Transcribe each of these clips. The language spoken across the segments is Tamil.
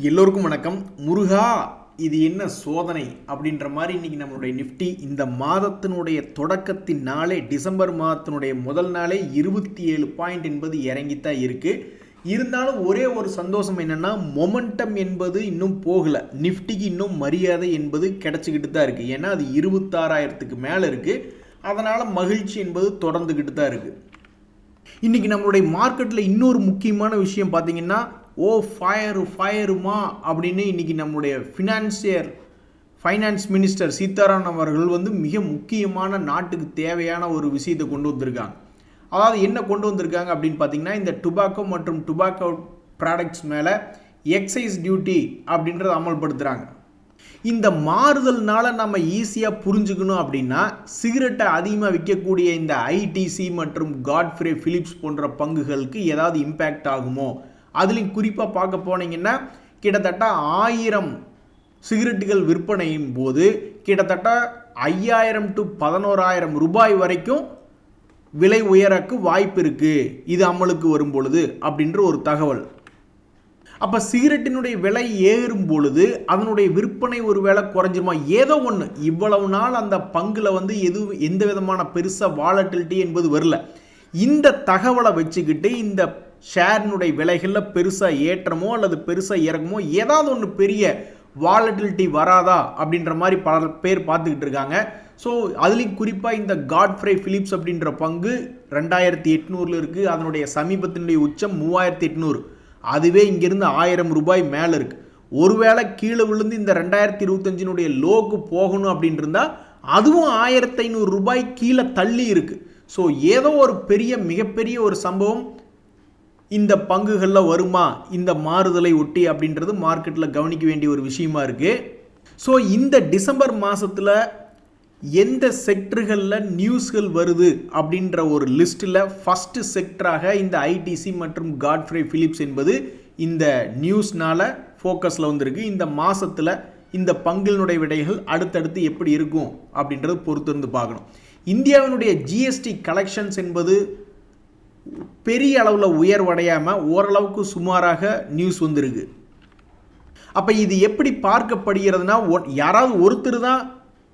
எல்லோருக்கும் வணக்கம். முருகா, இது என்ன சோதனை அப்படின்ற மாதிரி இன்னைக்கு நம்மளுடைய நிஃப்டி இந்த மாதத்தினுடைய தொடக்கத்தின் நாளே, டிசம்பர் மாதத்தினுடைய முதல் நாளே 27 பாயிண்ட் என்பது இறங்கித்தான் இருக்கு. இருந்தாலும் ஒரே ஒரு சந்தோஷம் என்னன்னா, மொமெண்டம் என்பது இன்னும் போகல. நிஃப்டிக்கு இன்னும் மரியாதை என்பது கிடைச்சிக்கிட்டு தான் இருக்கு. ஏன்னா அது 26,000க்கு மேல இருக்கு. அதனால மகிழ்ச்சி என்பது தொடர்ந்துக்கிட்டு தான் இருக்கு. இன்னைக்கு நம்மளுடைய மார்க்கெட்டில் இன்னொரு முக்கியமான விஷயம் பார்த்தீங்கன்னா, ஃபயருமா அப்படின்னு இன்னைக்கு நம்முடைய ஃபைனான்ஸ் மினிஸ்டர் சீதாராமன் அவர்கள் மிக முக்கியமான நாட்டுக்கு தேவையான ஒரு விஷயத்தை கொண்டு வந்திருக்காங்க. அதாவது என்ன கொண்டு வந்திருக்காங்க அப்படின்னு பார்த்தீங்கன்னா, இந்த டுபாக்கோ மற்றும் டுபாக்கோ ப்ராடக்ட்ஸ் மேலே எக்ஸைஸ் டியூட்டி அப்படின்றத அமல்படுத்துகிறாங்க. இந்த மாறுதல்னால நம்ம ஈஸியாக புரிஞ்சுக்கணும் அப்படின்னா, சிகரெட்டை அதிகமாக விற்கக்கூடிய இந்த ஐடிசி மற்றும் காட்ஃப்ரே பிலிப்ஸ் போன்ற பங்குகளுக்கு ஏதாவது இம்பேக்ட் ஆகுமோ, அதுலேயும் குறிப்பாக பார்க்க போனீங்கன்னா கிட்டத்தட்ட 1000 சிகரெட்டுகள் விற்பனையும் போது கிட்டத்தட்ட 5000 to 11,000 ரூபாய் வரைக்கும் விலை உயரக்கு வாய்ப்பு இருக்குது இது அமலுக்கு வரும் பொழுது அப்படின்ற ஒரு தகவல். அப்போ சிகரெட்டினுடைய விலை ஏறும் பொழுது அதனுடைய விற்பனை ஒரு வேளை குறைஞ்சிருமா, ஏதோ ஒன்று. இவ்வளவு நாள் அந்த பங்குல எந்த விதமான பெருசாக வாலட்டிலிட்டி என்பது வரல. இந்த தகவலை வச்சுக்கிட்டு இந்த ஷேரினுடைய விலைகளில் பெருசாக ஏற்றமோ அல்லது பெருசாக இறக்குமோ, ஏதாவது ஒன்று பெரிய வாலட்டிலிட்டி வராதா அப்படின்ற மாதிரி பல பேர் பார்த்துக்கிட்டு இருக்காங்க. ஸோ அதுலேயும் குறிப்பாக இந்த காட்ஃப்ரே பிலிப்ஸ் அப்படின்ற பங்கு 2800 இருக்குது. அதனுடைய சமீபத்தினுடைய உச்சம் 3800. அதுவே இங்கிருந்து 1000 ரூபாய் மேலே இருக்குது. ஒருவேளை கீழே விழுந்து இந்த 2025 லோக்கு போகணும் அப்படின்னு இருந்தால் அதுவும் 1500 ரூபாய் கீழே தள்ளி இருக்குது. ஸோ ஏதோ ஒரு மிகப்பெரிய ஒரு சம்பவம் இந்த பங்குகளில் வருமா இந்த மாறுதலை ஒட்டி அப்படின்றது மார்க்கெட்டில் கவனிக்க வேண்டிய ஒரு விஷயமா இருக்குது. ஸோ இந்த டிசம்பர் மாதத்தில் எந்த செக்டர்களில் நியூஸ்கள் வருது அப்படின்ற ஒரு லிஸ்ட்டில் ஃபஸ்ட்டு செக்டராக இந்த ஐடிசி மற்றும் காட்ஃப்ரே பிலிப்ஸ் என்பது இந்த நியூஸ்னால் ஃபோக்கஸில் வந்திருக்கு. இந்த மாதத்தில் இந்த பங்குகளுடைய விடைகள் அடுத்தடுத்து எப்படி இருக்கும் அப்படின்றது பொறுத்திருந்து பார்க்கணும். இந்தியாவினுடைய ஜிஎஸ்டி கலெக்ஷன்ஸ் என்பது பெரிய அளவில் உயர்வடையாமல் ஓரளவுக்கு சுமாராக நியூஸ் வந்திருக்கு. அப்போ இது எப்படி பார்க்கப்படுகிறதுனா, யாராவது ஒருத்தர் தான்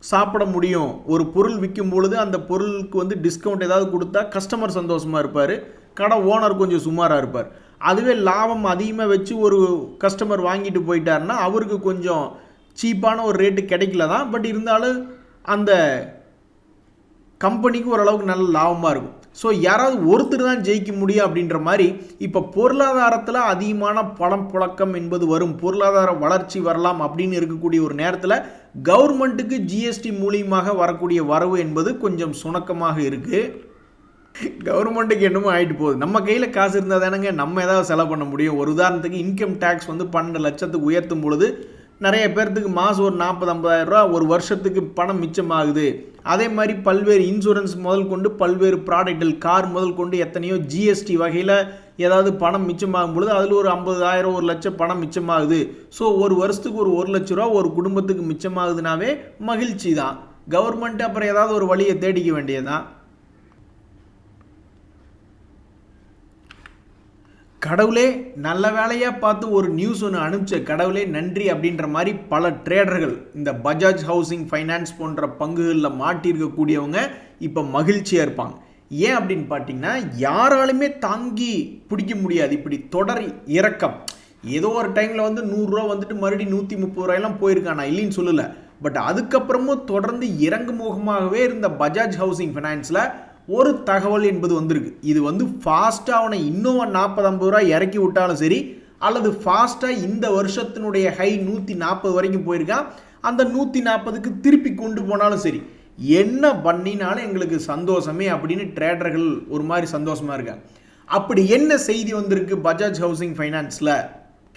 சாப்பிட முடியும். ஒரு பொருள் விற்கும் பொழுது அந்த பொருளுக்கு டிஸ்கவுண்ட் ஏதாவது கொடுத்தா கஸ்டமர் சந்தோஷமாக இருப்பார், கடை ஓனர் கொஞ்சம் சுமாராக இருப்பார். அதுவே லாபம் அதிகமாக வச்சு ஒரு கஸ்டமர் வாங்கிட்டு போயிட்டாருன்னா அவருக்கு கொஞ்சம் சீப்பான ஒரு ரேட்டு கிடைக்கல தான், பட் இருந்தாலும் அந்த கம்பெனிக்கு ஓரளவுக்கு நல்ல லாபமாக இருக்கும். ஸோ யாராவது ஒருத்தர் தான் ஜெயிக்க முடியும் அப்படின்ற மாதிரி இப்போ பொருளாதாரத்தில் அதிகமான பணம் புழக்கம் என்பது வரும், பொருளாதார வளர்ச்சி வரலாம் அப்படின்னு இருக்கக்கூடிய ஒரு நேரத்தில் கவர்மெண்ட்டுக்கு ஜிஎஸ்டி மூலியமாக வரக்கூடிய வரவு என்பது கொஞ்சம் சுணக்கமாக இருக்குது. கவர்மெண்ட்டுக்கு என்னமோ ஆகிட்டு போகுது. நம்ம கையில் காசு இருந்தால் தானேங்க நம்ம ஏதாவது செலவு பண்ண முடியும். ஒரு உதாரணத்துக்கு இன்கம் டேக்ஸ் 12 லட்சத்துக்கு உயர்த்தும் பொழுது நிறைய பேர்த்துக்கு மாதம் ஒரு 40-50,000 ரூபா ஒரு வருஷத்துக்கு பணம் மிச்சமாகுது. அதே மாதிரி பல்வேறு இன்சூரன்ஸ் முதல் கொண்டு பல்வேறு ப்ராடக்ட்கள், கார் முதல் கொண்டு எத்தனையோ ஜிஎஸ்டி வகையில் ஏதாவது பணம் மிச்சமாகும் பொழுது அதில் ஒரு 50,000 1 லட்சம் பணம் மிச்சமாகுது. ஸோ ஒரு வருஷத்துக்கு ஒரு 1 லட்ச ரூபா ஒரு குடும்பத்துக்கு மிச்சமாகுதுனாவே மகிழ்ச்சி தான். கவர்மெண்ட் அப்புறம் ஏதாவது ஒரு வழியை தேடிக்க வேண்டியதுதான். கடவுளே நல்ல வேலையாக பார்த்து ஒரு நியூஸ் ஒன்று அனுப்பிச்ச கடவுளே நன்றி அப்படின்ற மாதிரி பல ட்ரேடர்கள் இந்த பஜாஜ் ஹவுசிங் ஃபைனான்ஸ் போன்ற பங்குகளில் மாட்டியிருக்கக்கூடியவங்க இப்போ மகிழ்ச்சியாக இருப்பாங்க. ஏன் அப்படின்னு பார்த்தீங்கன்னா, யாராலுமே தாங்கி பிடிக்க முடியாது இப்படி தொடர் இறக்கம். ஏதோ ஒரு டைமில் 100 ரூபா மறுபடியும் 130 ரூபாயெல்லாம் போயிருக்கான், நான் இல்லைன்னு சொல்லலை. பட் அதுக்கப்புறமும் தொடர்ந்து இறங்குமுகமாகவே இருந்த பஜாஜ் ஹவுசிங் ஃபைனான்ஸில் ஒரு தகவல் என்பது வந்திருக்கு. இது ஃபாஸ்ட்டாக அவனை இன்னும் 40-50 ரூபா இறக்கி விட்டாலும் சரி, அல்லது ஃபாஸ்ட்டாக இந்த வருஷத்தினுடைய ஹை 140 வரைக்கும் போயிருக்கான், அந்த 140க்கு திருப்பி கொண்டு போனாலும் சரி, என்ன பண்ணினாலும் எங்களுக்கு சந்தோஷமே அப்படின்னு ட்ரேடர்கள் ஒரு மாதிரி சந்தோஷமாக இருக்காங்க. அப்படி என்ன செய்தி வந்திருக்கு பஜாஜ் ஹவுசிங் ஃபைனான்ஸில்?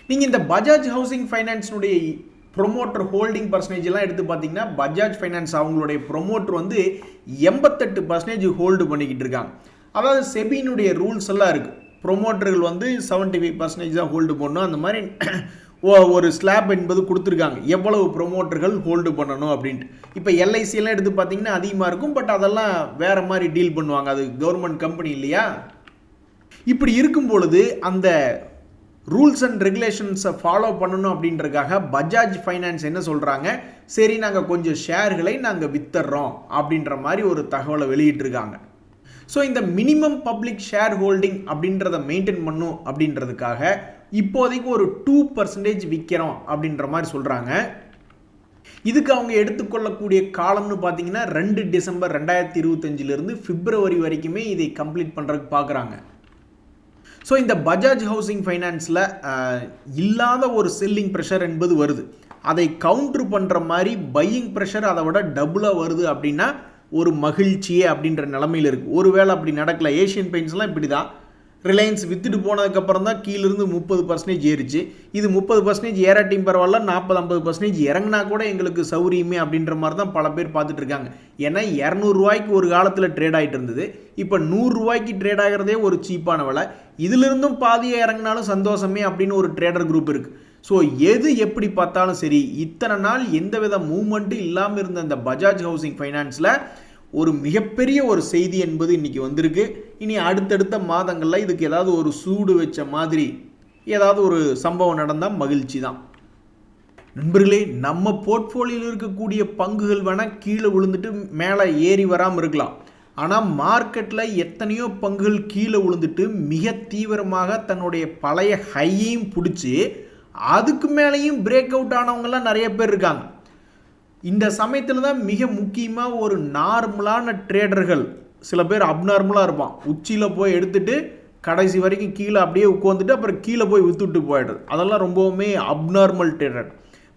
நீங்கள் இந்த பஜாஜ் ஹவுசிங் ஃபைனான்ஸினுடைய ப்ரொமோட்டர் ஹோல்டிங் பர்சன்டேஜ்லாம் எடுத்து பார்த்தீங்கன்னா, பஜாஜ் ஃபைனான்ஸ் அவங்களுடைய ப்ரொமோட்டர் 88% ஹோல்டு பண்ணிக்கிட்டு இருக்காங்க. அதாவது செபியினுடைய ரூல்ஸ் எல்லாம் இருக்குது. ப்ரொமோட்டர்கள் 75% தான் ஹோல்டு பண்ணணும். அந்த மாதிரி ஒரு ஸ்லாப் என்பது கொடுத்துருக்காங்க, எவ்வளவு ப்ரொமோட்டர்கள் ஹோல்டு பண்ணணும் அப்படின்ட்டு. இப்போ எல்ஐசியெல்லாம் எடுத்து பார்த்தீங்கன்னா அதிகமாக இருக்கும், பட் அதெல்லாம் வேறு மாதிரி டீல் பண்ணுவாங்க, அது கவர்மெண்ட் கம்பெனி இல்லையா. இப்படி இருக்கும் பொழுது அந்த ரூல்ஸ் அண்ட் ரெகுலேஷன்ஸை ஃபாலோ பண்ணணும் அப்படின்றதுக்காக பஜாஜ் ஃபைனான்ஸ் என்ன சொல்கிறாங்க, சரி நாங்கள் கொஞ்சம் ஷேர்களை நாங்கள் வித்துடுறோம் அப்படின்ற மாதிரி ஒரு தகவலை வெளியிட்டிருக்காங்க. ஸோ இந்த மினிமம் பப்ளிக் ஷேர் ஹோல்டிங் அப்படின்றத மெயின்டைன் பண்ணும் அப்படின்றதுக்காக இப்போதைக்கு ஒரு 2% விற்கிறோம் அப்படின்ற மாதிரி சொல்கிறாங்க. இதுக்கு அவங்க எடுத்துக்கொள்ளக்கூடிய காலம்னு பார்த்தீங்கன்னா 2 டிசம்பர் 2025 பிப்ரவரி வரைக்குமே இதை கம்ப்ளீட் பண்ணுறதுக்கு பார்க்குறாங்க. ஸோ இந்த பஜாஜ் ஹவுசிங் ஃபைனான்ஸில் இல்லாத ஒரு செல்லிங் ப்ரெஷர் என்பது வருது. அதை கவுண்ட்ரு பண்ணுற மாதிரி பையிங் ப்ரெஷர் அதை விட டபுளாக வருது அப்படின்னா ஒரு மகிழ்ச்சியே அப்படின்ற நிலமையில் இருக்குது. ஒருவேளை அப்படி நடக்கல. ஏஷியன் பெயிண்ட்ஸ்லாம் இப்படி தான், ரிலையன்ஸ் வித்துட்டு போனதுக்கப்புறம் தான் கீழிருந்து 30% ஏறிச்சு. இது 30% ஏறாட்டியும் பரவாயில்ல, 40-50% இறங்கினா கூட எங்களுக்கு சௌரியமே அப்படின்ற மாதிரி தான் பல பேர் பார்த்துட்டு இருக்காங்க. ஏன்னா 200 ரூபாய்க்கு ஒரு காலத்தில் ட்ரேட் ஆகிட்டு இருந்தது, இப்போ 100 ரூபாய்க்கு ட்ரேட் ஆகிறதே ஒரு சீப்பான விலை. இதிலிருந்தும் பாதியை இறங்கினாலும் சந்தோஷமே அப்படின்னு ஒரு ட்ரேடர் குரூப் இருக்குது. ஸோ எது எப்படி பார்த்தாலும் சரி, இத்தனை நாள் எந்தவித மூவ்மெண்ட்டும் இல்லாமல் இருந்த இந்த பஜாஜ் ஹவுசிங் ஃபைனான்ஸில் ஒரு மிகப்பெரிய ஒரு செய்தி என்பது இன்றைக்கி வந்திருக்கு. இனி அடுத்தடுத்த மாதங்களில் இதுக்கு ஏதாவது ஒரு சூடு வச்ச மாதிரி ஏதாவது ஒரு சம்பவம் நடந்தால் மகிழ்ச்சி தான். நண்பர்களே, நம்ம போர்ட்ஃபோலியோவில் இருக்கக்கூடிய பங்குகள் வேணால் கீழே விழுந்துட்டு மேலே ஏறி வராமல் இருக்கலாம். ஆனால் மார்க்கெட்டில் எத்தனையோ பங்குகள் கீழே விழுந்துட்டு மிக தீவிரமாக தன்னுடைய பழைய ஹையையும் பிடிச்சி அதுக்கு மேலேயும் பிரேக் அவுட் ஆனவங்கெல்லாம் நிறைய பேர் இருக்காங்க. இந்த சமயத்தில் தான் மிக முக்கியமாக ஒரு நார்மலான ட்ரேடர்கள், சில பேர் அப்நார்மலாக இருப்பான், உச்சியில் போய் எடுத்துகிட்டு கடைசி வரைக்கும் கீழே அப்படியே உட்காந்துட்டு அப்புறம் கீழே போய் விற்றுட்டு போயிடுறது, அதெல்லாம் ரொம்பவுமே அப்நார்மல் ட்ரேடர்.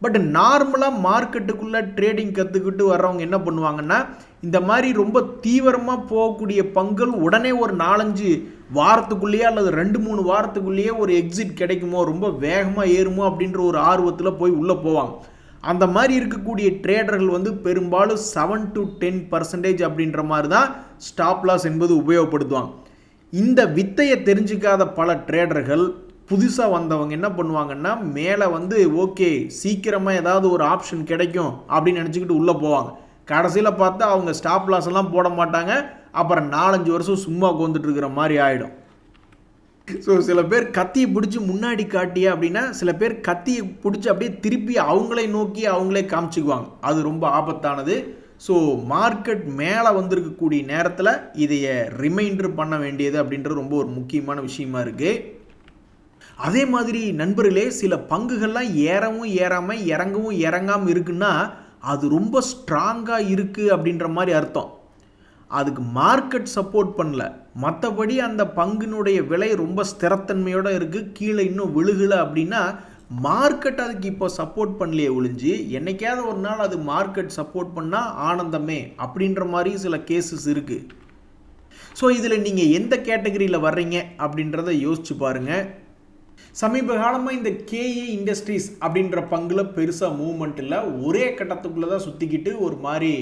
பட் நார்மலாக மார்க்கெட்டுக்குள்ளே ட்ரேடிங் கற்றுக்கிட்டு வர்றவங்க என்ன பண்ணுவாங்கன்னா, இந்த மாதிரி ரொம்ப தீவிரமாக போகக்கூடிய பங்குகள் உடனே ஒரு 4-5 வாரத்துக்குள்ளேயே அல்லது 2-3 வாரத்துக்குள்ளேயே ஒரு எக்ஸிட் கிடைக்குமோ, ரொம்ப வேகமாக ஏறுமோ அப்படின்ற ஒரு ஆர்வத்தில் போய் உள்ளே போவாங்க. அந்த மாதிரி இருக்கக்கூடிய ட்ரேடர்கள் வந்து பெரும்பாலும் 7 to 10% அப்படின்ற மாதிரி தான் ஸ்டாப் லாஸ் என்பது உபயோகப்படுத்துவாங்க. இந்த வித்தையை தெரிஞ்சிக்காத பல ட்ரேடர்கள், புதுசாக வந்தவங்க என்ன பண்ணுவாங்கன்னா, மேலே வந்து ஓகே சீக்கிரமாக ஏதாவது ஒரு ஆப்ஷன் கிடைக்கும் அப்படின்னு நினச்சிக்கிட்டு உள்ளே போவாங்க. கடைசியில் பார்த்தா அவங்க ஸ்டாப் லாஸ் எல்லாம் போட மாட்டாங்க. அப்புறம் 4-5 வருஷம் சும்மா உட்காந்துட்டு இருக்கிற மாதிரி ஆகிடும். ஸோ சில பேர் கத்தியை பிடிச்சி முன்னாடி காட்டிய அப்படின்னா, சில பேர் கத்தியை பிடிச்சி அப்படியே திருப்பி அவங்களே நோக்கி அவங்களே காமிச்சிக்குவாங்க. அது ரொம்ப ஆபத்தானது. ஸோ மார்க்கெட் மேலே வந்திருக்கக்கூடிய நேரத்தில் இதைய ரிமைண்டர் பண்ண வேண்டியது அப்படின்றது ரொம்ப ஒரு முக்கியமான விஷயமா இருக்குது. அதே மாதிரி நண்பர்களே, சில பங்குகள்லாம் ஏறவும் ஏறாமல் இறங்கவும் இறங்காமல் இருக்குன்னா அது ரொம்ப ஸ்ட்ராங்காக இருக்குது அப்படின்ற மாதிரி அர்த்தம். அதுக்கு மார்க்கெட் சப்போர்ட் பண்ணல, மற்றபடி அந்த பங்கினுடைய விலை ரொம்ப ஸ்திரத்தன்மையோடு இருக்குது, கீழே இன்னும் விழுகலை அப்படின்னா மார்க்கெட் அதுக்கு இப்போ சப்போர்ட் பண்ணலையே ஒழிஞ்சு, என்னைக்காவது ஒரு நாள் அது மார்க்கெட் சப்போர்ட் பண்ணால் ஆனந்தமே அப்படின்ற மாதிரி சில கேசஸ் இருக்குது. ஸோ இதில் நீங்கள் எந்த கேட்டகரியில் வர்றீங்க அப்படின்றத யோசிச்சு பாருங்கள். சமீப காலமாக இந்த கேஏ இண்டஸ்ட்ரீஸ் அப்படின்ற பங்கில் பெருசாக மூவ்மெண்ட் இல்லை, ஒரே கட்டத்துக்குள்ளே தான் சுற்றிக்கிட்டு ஒரு மாதிரி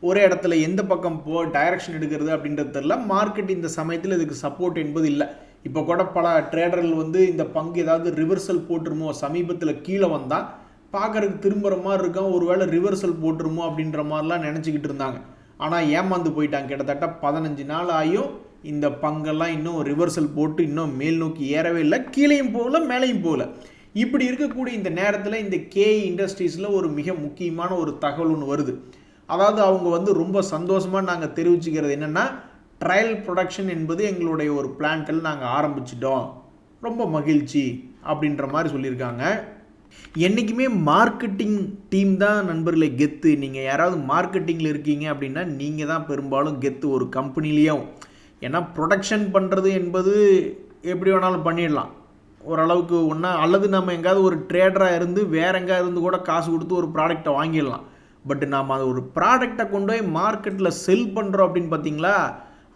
ஒரே இடத்துல எந்த பக்கம் டைரக்ஷன் எடுக்கிறது அப்படின்றது தெரியல. மார்க்கெட் இந்த சமயத்தில் இதுக்கு சப்போர்ட் என்பது இல்லை. இப்போ கூட பல ட்ரேடர்கள் வந்து இந்த பங்கு ஏதாவது ரிவர்சல் போட்டுருமோ, சமீபத்தில் கீழே வந்தால் பார்க்குறதுக்கு திரும்புகிற மாதிரி இருக்கும், ஒருவேளை ரிவர்சல் போட்டுருமோ அப்படின்ற மாதிரிலாம் நினச்சிக்கிட்டு இருந்தாங்க. ஆனால் ஏமாந்து போயிட்டாங்க. கிட்டத்தட்ட 15 நாள் ஆகியும் இந்த பங்கெல்லாம் இன்னும் ரிவர்சல் போட்டு இன்னும் மேல் நோக்கி ஏறவே இல்லை, கீழேயும் போகல மேலேயும் போகல. இப்படி இருக்கக்கூடிய இந்த நேரத்தில் இந்த கேஏ இண்டஸ்ட்ரீஸில் ஒரு மிக முக்கியமான ஒரு தகவல் ஒன்று வருது. அதாவது அவங்க வந்து ரொம்ப சந்தோஷமாக நாங்கள் தெரிவிச்சுக்கிறது என்னென்னா, ட்ரையல் ப்ரொடக்ஷன் என்பது எங்களுடைய ஒரு பிளான்ட்டில் நாங்கள் ஆரம்பிச்சிட்டோம், ரொம்ப மகிழ்ச்சி அப்படின்ற மாதிரி சொல்லியிருக்காங்க. என்றைக்குமே மார்க்கெட்டிங் டீம் தான் நண்பர்களை கெத்து. நீங்கள் யாராவது மார்க்கெட்டிங்கில் இருக்கீங்க அப்படின்னா நீங்கள் தான் பெரும்பாலும் கெத்து ஒரு கம்பெனிலேயும். ஏன்னா ப்ரொடக்ஷன் பண்ணுறது என்பது எப்படி வேணாலும் பண்ணிடலாம் ஓரளவுக்கு ஒன்றா, அல்லது நம்ம எங்கேயாவது ஒரு ட்ரேடராக இருந்து வேறு எங்கேயாவது இருந்து கூட காசு கொடுத்து ஒரு ப்ராடக்டை வாங்கிடலாம். பட் நாம் அது ஒரு ப்ராடக்டை கொண்டு போய் மார்க்கெட்டில் செல் பண்ணுறோம் அப்படின்னு பார்த்தீங்களா,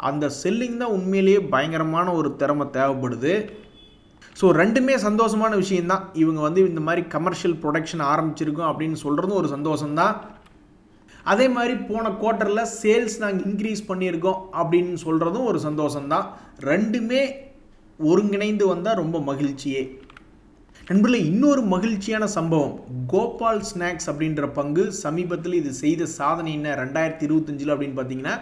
அந்த செல்லிங் தான் உண்மையிலேயே பயங்கரமான ஒரு திறமை தேவைப்படுது. ஸோ ரெண்டுமே சந்தோஷமான விஷயந்தான். இவங்க வந்து இந்த மாதிரி கமர்ஷியல் ப்ரொடக்ஷன் ஆரம்பிச்சிருக்கோம் அப்படின்னு சொல்கிறதும் ஒரு சந்தோஷம்தான். அதே மாதிரி போன குவார்ட்டரில் சேல்ஸ் நாங்கள் இன்க்ரீஸ் பண்ணியிருக்கோம் அப்படின்னு சொல்கிறதும் ஒரு சந்தோஷம்தான். ரெண்டுமே ஒருங்கிணைந்து வந்தால் ரொம்ப மகிழ்ச்சியே. நண்பர்களே, இன்னொரு மகிழ்ச்சியான சம்பவம், கோபால் ஸ்நாக்ஸ் அப்படின்ற பங்கு சமீபத்தில் இது செய்த சாதனை என்ன 2025 அப்படின்னு பார்த்தீங்கன்னா,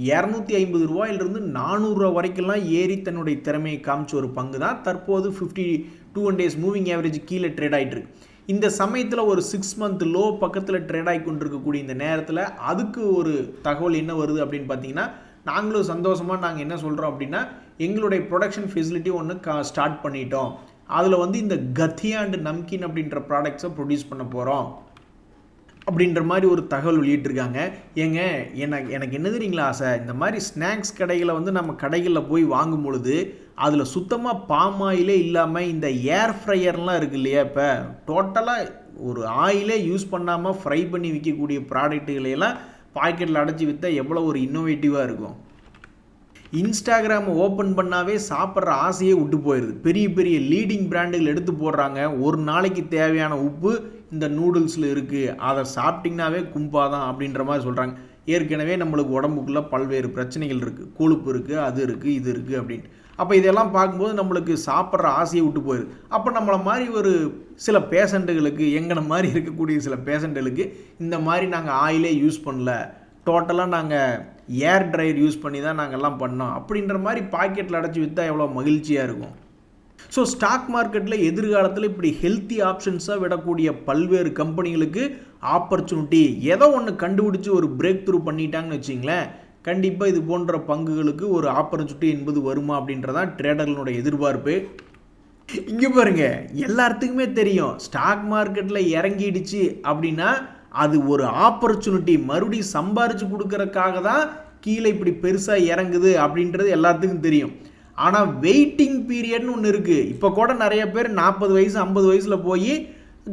250 ரூபாயிலிருந்து 400 ரூபா வரைக்கும்லாம் ஏறி தன்னுடைய திறமையை காமிச்ச ஒரு பங்கு தான் தற்போது 52 டேஸ் மூவிங் ஆவரேஜ் கீழே ட்ரேட் ஆகிட்டு இருக்கு. இந்த சமயத்தில் ஒரு 6 மந்த் லோ பக்கத்தில் ட்ரேட் ஆகி கொண்டிருக்கக்கூடிய இந்த நேரத்தில் அதுக்கு ஒரு தகவல் என்ன வருது அப்படின்னு பார்த்தீங்கன்னா, நாங்களும் சந்தோஷமாக நாங்கள் என்ன சொல்கிறோம் அப்படின்னா, எங்களுடைய ப்ரொடக்ஷன் ஃபெசிலிட்டி ஒன்று ஸ்டார்ட் பண்ணிட்டோம். அதில் வந்து இந்த கத்தியா அண்ட் நம்கின் அப்படின்ற ப்ராடக்ட்ஸை ப்ரொடியூஸ் பண்ண போகிறோம் அப்படின்ற மாதிரி ஒரு தகவல் வெளியிட்டிருக்காங்க. ஏங்க எனக்கு என்ன தெரியுங்களா ஆசை, இந்த மாதிரி ஸ்நாக்ஸ் கடைகளை வந்து நம்ம கடைகளில் போய் வாங்கும் பொழுது அதில் சுத்தமாக பாம் ஆயிலே இல்லாமல் இந்த ஏர் ஃப்ரையர்லாம் இருக்குது இல்லையா, இப்போ டோட்டலாக ஒரு ஆயிலே யூஸ் பண்ணாமல் ஃப்ரை பண்ணி விற்கக்கூடிய ப்ராடக்ட்டுகளையெல்லாம் பாக்கெட்டில் அடைச்சி விற்றா எவ்வளோ ஒரு இன்னோவேட்டிவாக இருக்கும். இன்ஸ்டாகிராமை ஓப்பன் பண்ணாவே சாப்பிட்ற ஆசையே விட்டு போயிடுது. பெரிய பெரிய லீடிங் பிராண்டுகள் எடுத்து போடுறாங்க. ஒரு நாளைக்கு தேவையான உப்பு இந்த நூடுல்ஸில் இருக்குது, அதை சாப்பிட்டிங்கனாவே கும்பாதான் அப்படின்ற மாதிரி சொல்கிறாங்க. ஏற்கனவே நம்மளுக்கு உடம்புக்குள்ளே பல்வேறு பிரச்சனைகள் இருக்குது, கொழுப்பு இருக்குது, அது இருக்குது, இது இருக்குது அப்படின்னு. அப்போ இதெல்லாம் பார்க்கும்போது நம்மளுக்கு சாப்பிட்ற ஆசையை விட்டு போயிடுது. அப்போ நம்மளை மாதிரி ஒரு சில பேஷண்ட்டுகளுக்கு, எங்களை மாதிரி இருக்கக்கூடிய சில பேஷண்ட்டுகளுக்கு இந்த மாதிரி நாங்கள் ஆயிலே யூஸ் பண்ணல, டோட்டலாக நாங்கள் ஏர் ட்ரையர் யூஸ் பண்ணி தான் நாங்கள் எல்லாம் பண்ணோம் அப்படின்ற மாதிரி பாக்கெட்டில் அடைச்சி விற்றா எவ்வளோ மகிழ்ச்சியாக இருக்கும். ஸோ ஸ்டாக் மார்க்கெட்டில் எதிர்காலத்தில் இப்படி ஹெல்த்தி ஆப்ஷன்ஸாக விடக்கூடிய பல்வேறு கம்பெனிகளுக்கு ஆப்பர்ச்சுனிட்டி ஏதோ ஒன்று கண்டுபிடிச்சி ஒரு பிரேக் த்ரூ பண்ணிட்டாங்கன்னு வச்சிங்களேன், கண்டிப்பாக இது போன்ற பங்குகளுக்கு ஒரு ஆப்பர்ச்சுனிட்டி என்பது வருமா அப்படின்றதான் ட்ரேடர்களுடைய எதிர்பார்ப்பு. இங்கே பாருங்க, எல்லாத்துக்குமே தெரியும் ஸ்டாக் மார்க்கெட்டில் இறங்கிடுச்சு அப்படின்னா அது ஒரு ஆப்பர்ச்சுனிட்டி, மறுபடியும் சம்பாரித்து கொடுக்கறதுக்காக தான் கீழே இப்படி பெருசாக இறங்குது அப்படின்றது எல்லாத்துக்கும் தெரியும். ஆனால் வெயிட்டிங் பீரியட்னு ஒன்று இருக்குது. இப்போ கூட நிறைய பேர் 40 வயசு 50 வயசில் போய்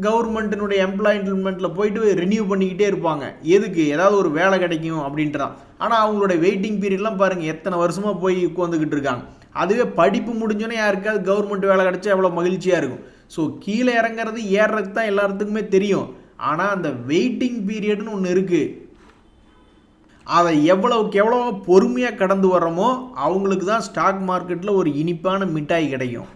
கவர்மெண்ட்டினுடைய எம்ப்ளாய்மெண்ட்டில் போயிட்டு ரினியூ பண்ணிக்கிட்டே இருப்பாங்க. எதுக்கு? ஏதாவது ஒரு வேலை கிடைக்கும் அப்படின்ட்டுதான். ஆனால் அவங்களோட வெயிட்டிங் பீரியட்லாம் பாருங்கள், எத்தனை வருஷமாக போய் உட்காந்துக்கிட்டு இருக்காங்க. அதுவே படிப்பு முடிஞ்சோன்னே யாருக்காவது கவர்மெண்ட் வேலை கிடைச்சா எவ்வளோ மகிழ்ச்சியாக இருக்கும். ஸோ கீழே இறங்குறது ஏறுறதுக்கு தான் எல்லாத்துக்குமே தெரியும். ஆனால் அந்த வெயிட்டிங் பீரியட்னு ஒன்று இருக்குது. அதை எவ்வளவுக்கு எவ்வளோ பொறுமையாக கடந்து வர்றோமோ அவங்களுக்கு தான் ஸ்டாக் மார்க்கெட்டில் ஒரு இனிப்பான மிட்டாய் கிடைக்கும்.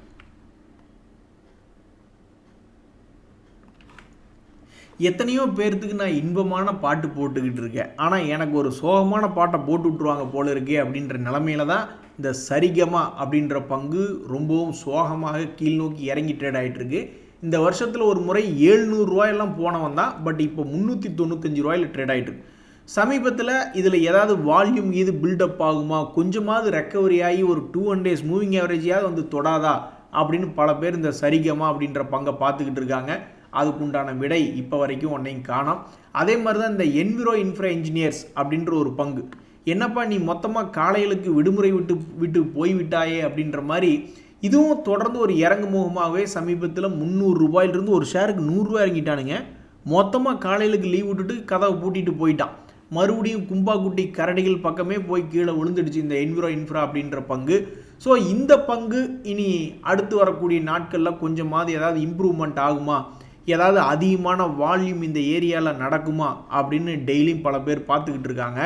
எத்தனையோ பேர்த்துக்கு நான் இன்பமான பாட்டு போட்டுக்கிட்டு இருக்கேன், ஆனால் எனக்கு ஒரு சோகமான பாட்டை போட்டு விட்ருவாங்க போல இருக்கே அப்படின்ற நிலமையில தான் இந்த சரிகமா அப்படின்ற பங்கு ரொம்பவும் சோகமாக கீழ்நோக்கி இறங்கி ட்ரேட் ஆகிட்டுருக்கு. இந்த வருஷத்தில் ஒரு முறை 700 ரூபாயெல்லாம் போனவன் தான், பட் இப்போ 395 ரூபாயில் ட்ரேட் ஆகிட்டுருக்கு. சமீபத்தில் இதில் ஏதாவது வால்யூம் இது பில்டப் ஆகுமா, கொஞ்சமாவது ரெக்கவரி ஆகி ஒரு 200 days மூவிங் ஆவரேஜாவது வந்து தொடாதா அப்படின்னு பல பேர் இந்த சரிகமா அப்படின்ற பங்கை பார்த்துக்கிட்டு இருக்காங்க. அதுக்குண்டான விடை இப்போ வரைக்கும் ஒன்றையும் காணோம். அதே மாதிரி தான் இந்த என்விரோ இன்ஃப்ரா இன்ஜினியர்ஸ் அப்படின்ற ஒரு பங்கு. என்னப்பா நீ மொத்தமாக காலைகளுக்கு விடுமுறை விட்டு போய்விட்டாயே அப்படின்ற மாதிரி இதுவும் தொடர்ந்து ஒரு இறங்கு முகமாகவே சமீபத்தில் 300 ரூபாயிலிருந்து ஒரு ஷேருக்கு 100 ரூபா இறங்கிட்டானுங்க. மொத்தமாக காலைகளுக்கு லீவ் விட்டுட்டு கதவை பூட்டிட்டு போயிட்டான். மறுபடியும் கும்பாக்குட்டி கரடிகள் பக்கமே போய் கீழே விழுந்துடுச்சு இந்த என்விரோ இன்ஃப்ரா அப்படின்ற பங்கு. ஸோ இந்த பங்கு இனி அடுத்து வரக்கூடிய நாட்களில் கொஞ்சமாவது ஏதாவது இம்ப்ரூவ்மெண்ட் ஆகுமா, ஏதாவது அதிகமான வால்யூம் இந்த ஏரியாவில் நடக்குமா அப்படின்னு டெய்லியும் பல பேர் பார்த்துக்கிட்டு இருக்காங்க.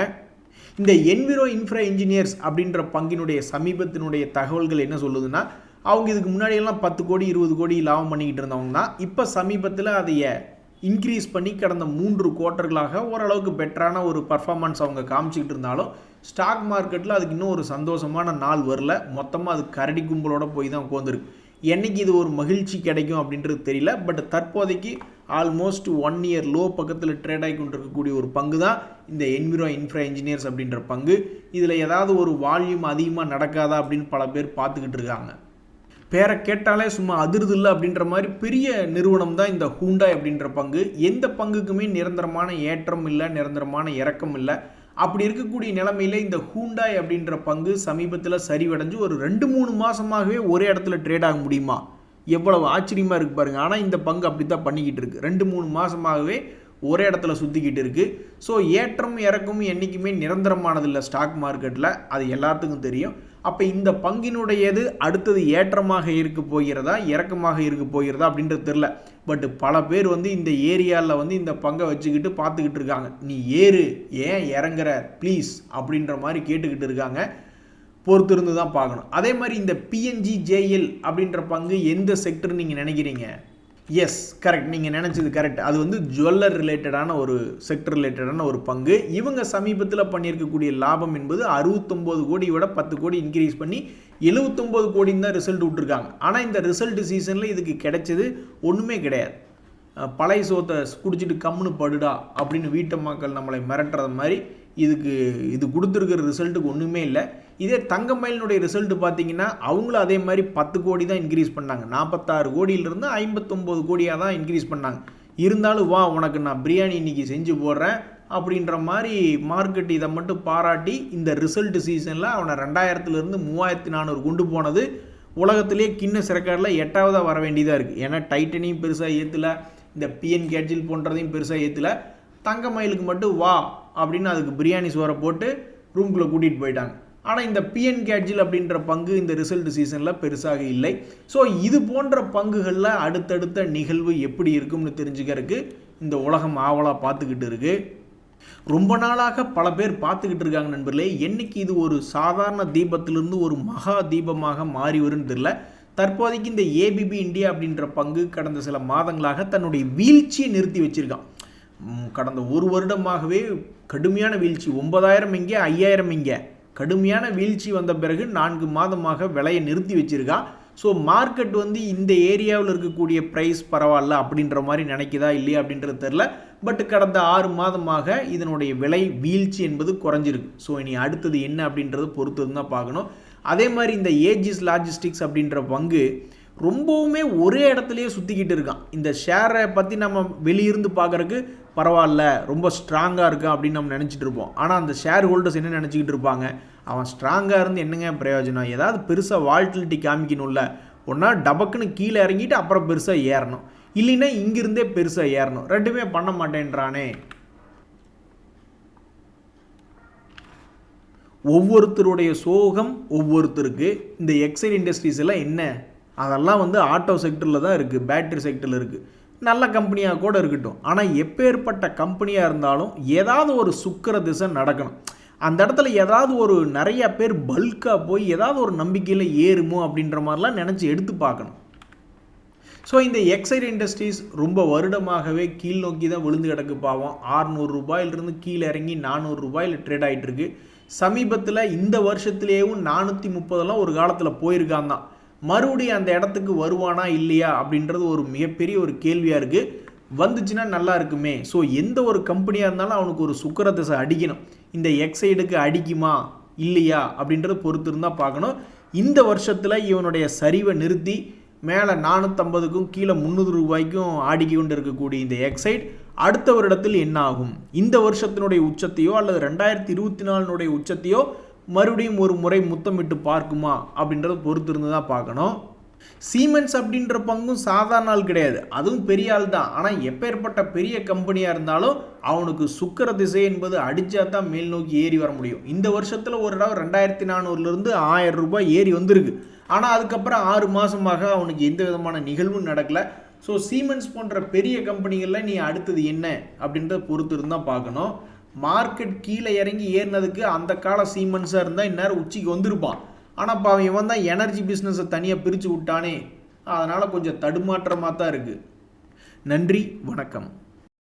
இந்த என்விரோ இன்ஃப்ரா இன்ஜினியர்ஸ் அப்படின்ற பங்கினுடைய சமீபத்தினுடைய தகவல்கள் என்ன சொல்லுதுன்னா, அவங்க இதுக்கு முன்னாடியெல்லாம் 10 கோடி 20 கோடி லாபம் பண்ணிக்கிட்டு இருந்தவங்க தான். இப்போ சமீபத்தில் அதைய இன்க்ரீஸ் பண்ணி கடந்த 3 குவார்ட்டர்களாக ஓரளவுக்கு பெட்டரான ஒரு பர்ஃபார்மன்ஸ் அவங்க காமிச்சிக்கிட்டு இருந்தாலும் ஸ்டாக் மார்க்கெட்டில் அதுக்கு இன்னும் ஒரு சந்தோஷமான நாள் வரல. மொத்தமாக அது கரடி கும்பலோட போய் தான் உட்காந்துருக்கு. என்றைக்கு இது ஒரு மகிழ்ச்சி கிடைக்கும் அப்படின்றது தெரியல. பட் தற்போதைக்கு ஆல்மோஸ்ட் 1 year லோ பக்கத்தில் ட்ரேட் ஆகி கொண்டிருக்கக்கூடிய ஒரு பங்கு தான் இந்த என்விரோ இன்ஃப்ரா இன்ஜினியர்ஸ் அப்படின்ற பங்கு. இதில் ஏதாவது ஒரு வால்யூம் அதிகமாக நடக்காதா அப்படின்னு பல பேர் பார்த்துக்கிட்டு இருக்காங்க. பேரை கேட்டாலே சும்மா அதிர்து இல்லை அப்படின்ற மாதிரி பெரிய நிறுவனம் தான் இந்த ஹூண்டாய் அப்படின்ற பங்கு. எந்த பங்குக்குமே நிரந்தரமான ஏற்றம் இல்லை, நிரந்தரமான இறக்கம் இல்லை. அப்படி இருக்கக்கூடிய நிலைமையில் இந்த ஹூண்டாய் அப்படின்ற பங்கு சமீபத்தில் சரிவடைஞ்சு ஒரு 2-3 மாதமாகவே ஒரே இடத்துல ட்ரேட் ஆக முடியுமா, எவ்வளவு ஆச்சரியமாக இருக்குது பாருங்கள். ஆனால் இந்த பங்கு அப்படி தான் பண்ணிக்கிட்டு இருக்குது. 2-3 மாதமாகவே ஒரே இடத்துல சுற்றிக்கிட்டு இருக்குது. ஸோ ஏற்றம் இறக்கமும் என்றைக்குமே நிரந்தரமானதில்லை ஸ்டாக் மார்க்கெட்டில், அது எல்லாத்துக்கும் தெரியும். அப்போ இந்த பங்கினுடையது அடுத்தது ஏற்றமாக இருக்க போகிறதா இறக்கமாக இருக்க போகிறதா அப்படின்றது தெரில. பட் பல பேர் வந்து இந்த ஏரியாவில் வந்து இந்த பங்கை வச்சுக்கிட்டு பார்த்துக்கிட்டு இருக்காங்க. நீ ஏறு, ஏன் இறங்குற ப்ளீஸ் அப்படின்ற மாதிரி கேட்டுக்கிட்டு இருக்காங்க. பொறுத்திருந்து தான் பார்க்கணும். அதே மாதிரி இந்த PNGJL அப்படின்ற பங்கு எந்த செக்டர் நீங்கள் நினைக்கிறீங்க? Yes, correct. நீங்கள் நினச்சது கரெக்ட். அது வந்து ஜுவல்லர் ரிலேட்டடான ஒரு செக்டர் ரிலேட்டடான ஒரு பங்கு. இவங்க சமீபத்தில் பண்ணியிருக்கக்கூடிய லாபம் என்பது 69 கோடியோட 10 கோடி இன்க்ரீஸ் பண்ணி 79 கோடின்னு தான் ரிசல்ட் விட்டுருக்காங்க. ஆனால் இந்த ரிசல்ட் சீசனில் இதுக்கு கிடைச்சது ஒன்றுமே கிடையாது. பழைய சோத்தை குடிச்சிட்டு கம்முன்னு படுடா அப்படின்னு வீட்டு மக்கள் நம்மளை மிரட்டுறது மாதிரி இது கொடுத்துருக்கிற ரிசல்ட்டுக்கு ஒன்றுமே இல்லை. இதே தங்கமயிலினுடைய ரிசல்ட் பார்த்தீங்கன்னா அவங்களும் அதே மாதிரி 10 கோடி தான் இன்க்ரீஸ் பண்ணாங்க. 46 கோடியிலிருந்து 59 கோடியாக தான் இன்க்ரீஸ் பண்ணாங்க. இருந்தாலும் வா உனக்கு நான் பிரியாணி இன்னைக்கு செஞ்சு போடுறேன் அப்படின்ற மாதிரி மார்க்கெட் இதை மட்டும் பாராட்டி இந்த ரிசல்ட் சீசனில் அவனை 2000 3400 கொண்டு போனது உலகத்திலே கின்னஸ் ரெக்கார்டில் 8ஆவதாக வர வேண்டியதாக இருக்குது. ஏன்னா டைட்டனையும் பெருசாக ஏற்றலை, இந்த பிஎன் கேட்ஜில் போன்றதையும் பெருசாக ஏற்றலை. தங்கமயிலுக்கு மட்டும் வா அப்படின்னு அதுக்கு பிரியாணி சோறை போட்டு ரூம்குள்ளே கூட்டிகிட்டு போயிட்டாங்க. ஆனால் இந்த பிஎன் கேட்ஜில் அப்படின்ற பங்கு இந்த ரிசல்ட் சீசனில் பெருசாக இல்லை. ஸோ இது போன்ற பங்குகளில் அடுத்தடுத்த நிகழ்வு எப்படி இருக்கும்னு தெரிஞ்சுக்கிறதுக்கு இந்த உலகம் ஆவலாக பார்த்துக்கிட்டு இருக்கு. ரொம்ப நாளாக பல பேர் பார்த்துக்கிட்டு இருக்காங்க நண்பர்களே. என்னைக்கு இது ஒரு சாதாரண தீபத்திலிருந்து ஒரு மகா தீபமாக மாறி வரும்னு தெரியல. தற்போதைக்கு இந்த ஏபிபி இந்தியா அப்படின்ற பங்கு கடந்த சில மாதங்களாக தன்னுடைய வீழ்ச்சியை நிறுத்தி வச்சிருக்கான். கடந்த ஒரு வருடமாகவே கடுமையான வீழ்ச்சி, 9000 எங்கே 5000 எங்கே கடுமையான வீழ்ச்சி வந்த பிறகு 4 மாதமாக விலையை நிறுத்தி வச்சிருக்கா. ஸோ மார்க்கெட் வந்து இந்த ஏரியாவில் இருக்கக்கூடிய ப்ரைஸ் பரவாயில்ல அப்படின்ற மாதிரி நினைக்குதா இல்லையா அப்படின்றது தெரில. பட் கடந்த 6 மாதமாக இதனுடைய விலை வீழ்ச்சி என்பது குறைஞ்சிருக்கு. ஸோ இனி அடுத்தது என்ன அப்படின்றத பொறுத்து தான் பார்க்கணும். அதே மாதிரி இந்த ஏஜிஸ் லாஜிஸ்டிக்ஸ் அப்படின்ற பங்கு ரொம்பவுமே ஒரே இடத்துலையே சுற்றிக்கிட்டு இருக்கான். இந்த ஷேரை பற்றி நம்ம வெளியிருந்து பார்க்குறக்கு பரவாயில்ல, ரொம்ப ஸ்ட்ராங்காக இருக்கான் அப்படின்னு நம்ம நினச்சிட்டு இருப்போம். ஆனால் அந்த ஷேர் ஹோல்டர்ஸ் என்ன நினச்சிக்கிட்டு இருப்பாங்க, அவன் ஸ்ட்ராங்காக இருந்து என்னங்க பிரயோஜனம், ஏதாவது பெருசாக வால்டிலிட்டி காமிக்கணும்ல, ஒன்றா டபக்குன்னு கீழே இறங்கிட்டு அப்புறம் பெருசாக ஏறணும், இல்லைன்னா இங்கிருந்தே பெருசாக ஏறணும், ரெண்டுமே பண்ண மாட்டேன்றானே. ஒவ்வொருத்தருடைய சோகம் ஒவ்வொருத்தருக்கு. இந்த எக்ஸைட் இண்டஸ்ட்ரீஸ் எல்லாம் என்ன, அதெல்லாம் வந்து ஆட்டோ செக்டரில் தான் இருக்குது, பேட்டரி செக்டரில் இருக்குது. நல்ல கம்பெனியாக கூட இருக்கட்டும், ஆனால் எப்பேற்பட்ட கம்பெனியாக இருந்தாலும் ஏதாவது ஒரு சுக்கிர திசை நடக்கணும். அந்த இடத்துல ஏதாவது ஒரு நிறைய பேர் பல்காக போய் ஏதாவது ஒரு நம்பிக்கையில் ஏறுமோ அப்படின்ற மாதிரிலாம் நினச்சி எடுத்து பார்க்கணும். ஸோ இந்த எக்ஸைட் இண்டஸ்ட்ரீஸ் ரொம்ப வருடமாகவே கீழ் நோக்கி தான் விழுந்து கிடக்கு. பாவம் 600 ரூபாயிலிருந்து கீழே இறங்கி 400 ரூபாயில் ட்ரேட் ஆகிட்டு இருக்கு. சமீபத்தில் இந்த வருஷத்துலேயும் 430 ஒரு காலத்தில் போயிருக்கான் தான். மறுபடியும் அந்த இடத்துக்கு வருவானா இல்லையா அப்படின்றது ஒரு மிகப்பெரிய ஒரு கேள்வியாக இருக்குது. வந்துச்சுன்னா நல்லா இருக்குமே. ஸோ எந்த ஒரு கம்பெனியாக இருந்தாலும் அவனுக்கு ஒரு சுக்கிர திசை அடிக்கணும். இந்த எக்ஸைடுக்கு அடிக்குமா இல்லையா அப்படின்றத பொறுத்து இருந்தால் பார்க்கணும். இந்த வருஷத்தில் இவனுடைய சரிவை நிறுத்தி மேலே 450க்கும் கீழே 300 ரூபாய்க்கும் ஆடிக்கி கொண்டு இருக்கக்கூடிய இந்த எக்ஸைட் அடுத்த வருடத்தில் என்ன ஆகும், இந்த வருஷத்தினுடைய உச்சத்தையோ அல்லது 2024 உச்சத்தையோ மறுபடியும் ஒரு முறை முத்தமிட்டு பார்க்குமா அப்படின்றத பொறுத்து இருந்து தான் பார்க்கணும். சீமென்ஸ் அப்படின்ற பங்கும் சாதாரண ஆள் கிடையாது, அதுவும் பெரிய ஆள் தான். ஆனால் எப்பேற்பட்ட பெரிய கம்பெனியாக இருந்தாலும் அவனுக்கு சுக்கிர திசை என்பது அடித்தா தான் மேல் நோக்கி ஏறி வர முடியும். இந்த வருஷத்தில் ஒரு தடவை 2400 1000 ரூபாய் ஏறி வந்திருக்கு. ஆனால் அதுக்கப்புறம் 6 மாதமாக அவனுக்கு எந்த விதமான நிகழ்வும் நடக்கலை. ஸோ சீமென்ஸ் போன்ற பெரிய கம்பெனிகளில் நீ அடுத்தது என்ன அப்படின்றத பொறுத்து இருந்தால் பார்க்கணும். மார்க்கெட் கீழே இறங்கி ஏறினதுக்கு அந்த கால சீமென்ஸாக இருந்தால் இந்நேரம் உச்சிக்கு வந்திருப்பான். ஆனால் இப்போ அவன் இவன் தான் எனர்ஜி பிஸ்னஸை தனியாக பிரித்து விட்டானே, அதனால் கொஞ்சம் தடுமாற்றமாக தான் இருக்குது. நன்றி, வணக்கம்.